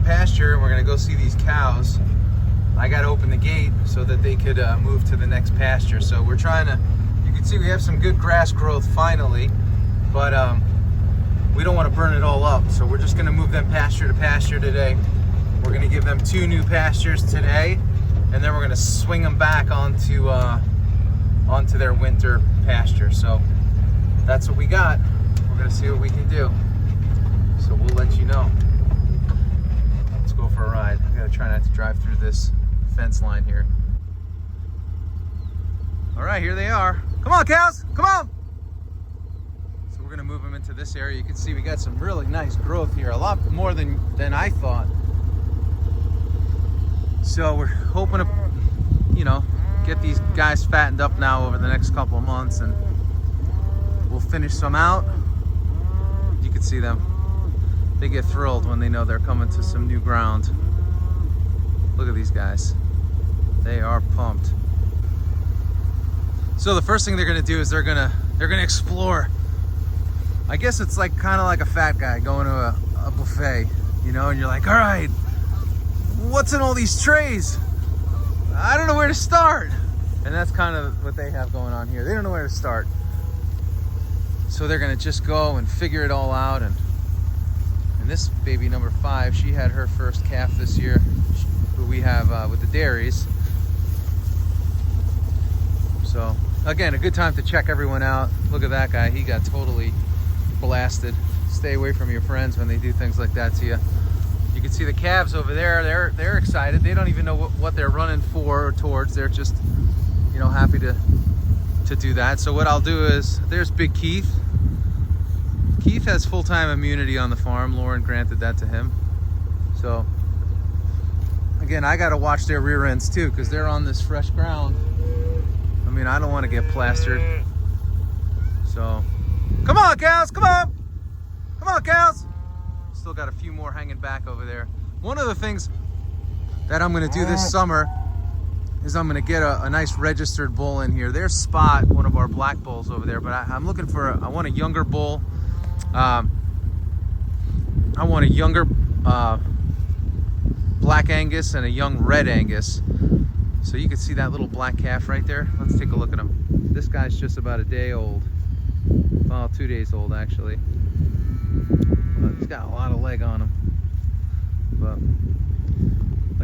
pasture and we're gonna go see these cows. I gotta open the gate so that they could move to the next pasture. So we're trying to, you can see we have some good grass growth finally, but we don't want to burn it all up. So we're just gonna move them pasture to pasture today. We're gonna give them 2 new pastures today, and then we're gonna swing them back onto their winter pasture. So that's what we got. We're gonna see what we can do. So we'll let you know. Let's go for a ride. I gotta try not to drive through this fence line here. All right, here they are. Come on, cows, come on. So we're gonna move them into this area. You can see we got some really nice growth here, a lot more than I thought. So we're hoping to, you know, get these guys fattened up now over the next couple of months, and we'll finish some out. You can see them. They get thrilled when they know they're coming to some new ground. Look at these guys. They are pumped. So the first thing they're gonna do is they're gonna explore. I guess it's like kind of like a fat guy going to a buffet, you know, and you're like, all right, what's in all these trays? I don't know where to start. And that's kind of what they have going on here. They don't know where to start. So they're gonna just go and figure it all out. And this baby number 5, she had her first calf this year, who we have with the dairies. So again, a good time to check everyone out. Look at that guy, he got totally blasted. Stay away from your friends when they do things like that to you. You can see the calves over there. They're excited. They don't even know what they're running for or towards. They're just, you know, happy to do that. So what I'll do is, there's Big Keith. Keith has full-time immunity on the farm. Lauren granted that to him. So again, I got to watch their rear ends too, because they're on this fresh ground. I mean, I don't want to get plastered. So come on, cows, come on. Come on, cows. Still got a few more hanging back over there. One of the things that I'm going to do this summer is I'm going to get a nice registered bull in here. There's Spot, one of our black bulls over there, but I'm looking for, I want a younger bull. I want a younger black Angus and a young red Angus. So you can see that little black calf right there. Let's take a look at him. This guy's just about a day old. Well, 2 days old actually. But he's got a lot of leg on him. But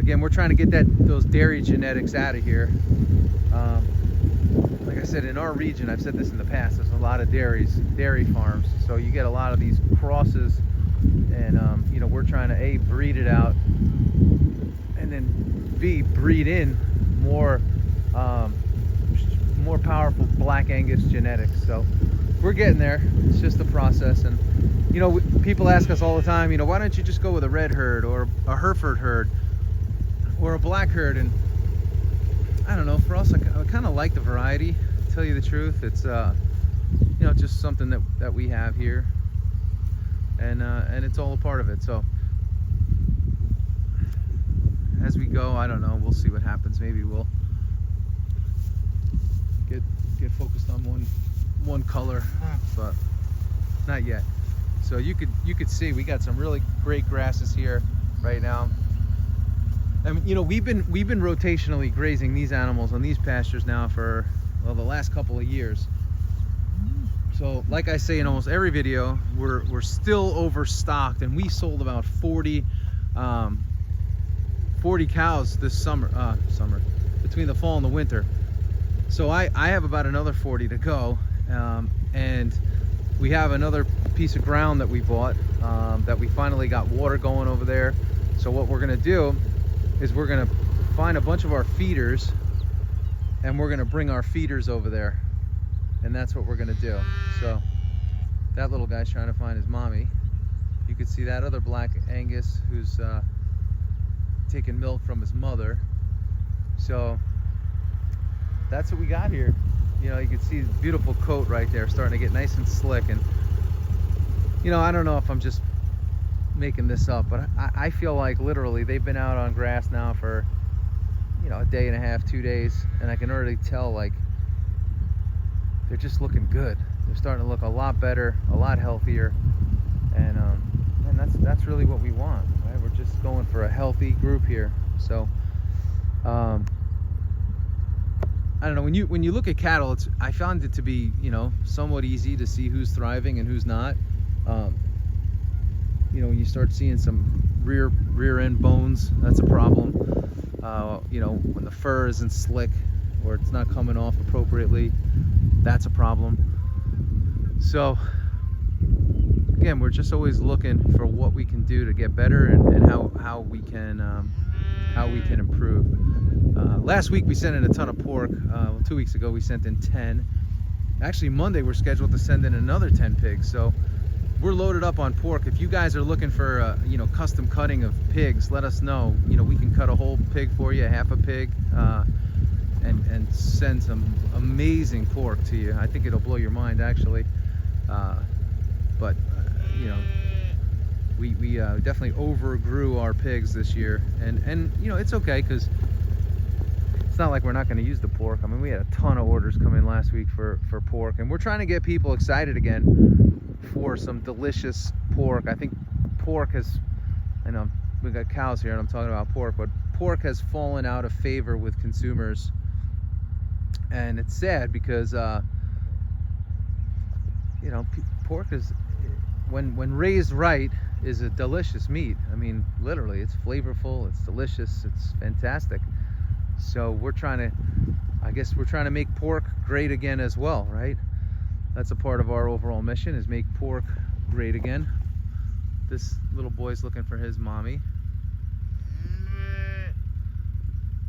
again, we're trying to get those dairy genetics out of here. Like I said, in our region, I've said this in the past, there's a lot of dairy farms. So you get a lot of these crosses, and you know, we're trying to A, breed it out, and then B, breed in more powerful black Angus genetics. So we're getting there. It's just a process. And you know, people ask us all the time, you know, why don't you just go with a red herd or a Hereford herd or a black herd? And I don't know, for us, I kind of like the variety, to tell you the truth. It's you know, just something that we have here, and it's all a part of it. So as we go, I don't know, we'll see what happens. Maybe we'll get focused on one color, but not yet. So you could see we got some really great grasses here right now. And you know, we've been rotationally grazing these animals on these pastures now for, well, the last couple of years. So like I say in almost every video, we're still overstocked, and we sold about 40 cows this summer between the fall and the winter. So I have about another 40 to go, and we have another piece of ground that we bought, that we finally got water going over there. So what we're gonna do is we're gonna find a bunch of our feeders, and we're gonna bring our feeders over there, and that's what we're gonna do. So that little guy's trying to find his mommy. You can see that other black Angus who's taking milk from his mother. So that's what we got here. You know, you can see his beautiful coat right there starting to get nice and slick. And you know, I don't know if I'm just making this up, but I feel like literally they've been out on grass now for, you know, a day and a half, 2 days, and I can already tell, like, they're just looking good. They're starting to look a lot better, a lot healthier, and that's really what we want, right? We're just going for a healthy group here. So I don't know, when you look at cattle, I found it to be, you know, somewhat easy to see who's thriving and who's not. You know, when you start seeing some rear end bones, that's a problem. You know, when the fur isn't slick or it's not coming off appropriately, that's a problem. So again, we're just always looking for what we can do to get better and how we can improve. Last week we sent in a ton of pork. 2 weeks ago we sent in 10. Actually, Monday we're scheduled to send in another 10 pigs. So we're loaded up on pork. If you guys are looking for you know, custom cutting of pigs, let us know. You know, we can cut a whole pig for you, half a pig, and send some amazing pork to you. I think it'll blow your mind, actually. But you know, we definitely overgrew our pigs this year, and you know, it's okay, because it's not like we're not going to use the pork. I mean, we had a ton of orders come in last week for pork, and we're trying to get people excited again for some delicious pork. I think pork has, I know we got cows here and I'm talking about pork, but pork has fallen out of favor with consumers, and it's sad because you know, pork is, when raised right, is a delicious meat. I mean, literally, it's flavorful, it's delicious, it's fantastic. So we're trying to, I guess we're trying to make pork great again as well, right? That's a part of our overall mission, is make pork great again. This little boy's looking for his mommy.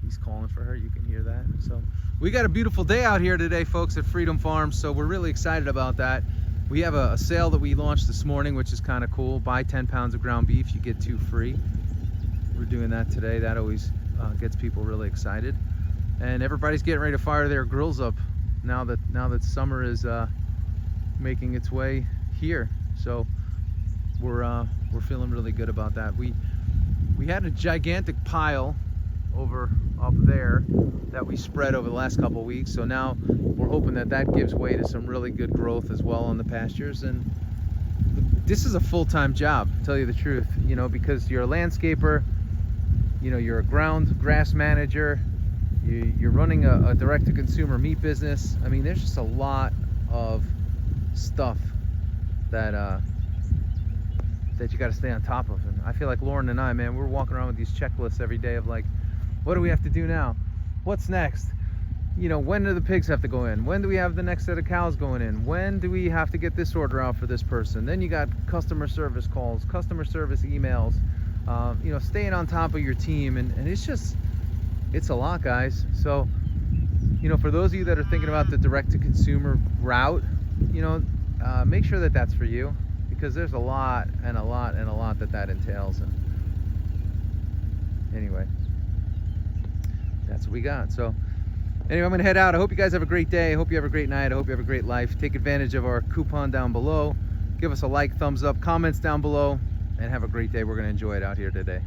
He's calling for her, you can hear that. So we got a beautiful day out here today, folks, at Freedom Farms, so we're really excited about that. We have a sale that we launched this morning, which is kind of cool. Buy 10 pounds of ground beef, you get 2 free. We're doing that today. That always gets people really excited. And everybody's getting ready to fire their grills up now that summer is making its way here. So we're feeling really good about that. We had a gigantic pile up there that we spread over the last couple of weeks, so now we're hoping that gives way to some really good growth as well on the pastures. And this is a full-time job, to tell you the truth, you know, because you're a landscaper, you know, you're a ground grass manager, you're running a direct-to-consumer meat business. I mean, there's just a lot of stuff that you got to stay on top of. And I feel like Lauren and I, man, we're walking around with these checklists every day of like, what do we have to do now? What's next? You know, when do the pigs have to go in? When do we have the next set of cows going in? When do we have to get this order out for this person? Then you got customer service calls, customer service emails, you know, staying on top of your team. And it's a lot, guys. So, you know, for those of you that are thinking about the direct-to-consumer route, you know, make sure that that's for you, because there's a lot that entails. And anyway, that's what we got. So anyway, I'm gonna head out. I hope you guys have a great day. I hope you have a great night. I hope you have a great life. Take advantage of our coupon down below. Give us a like, thumbs up, comments down below, and have a great day. We're gonna enjoy it out here today.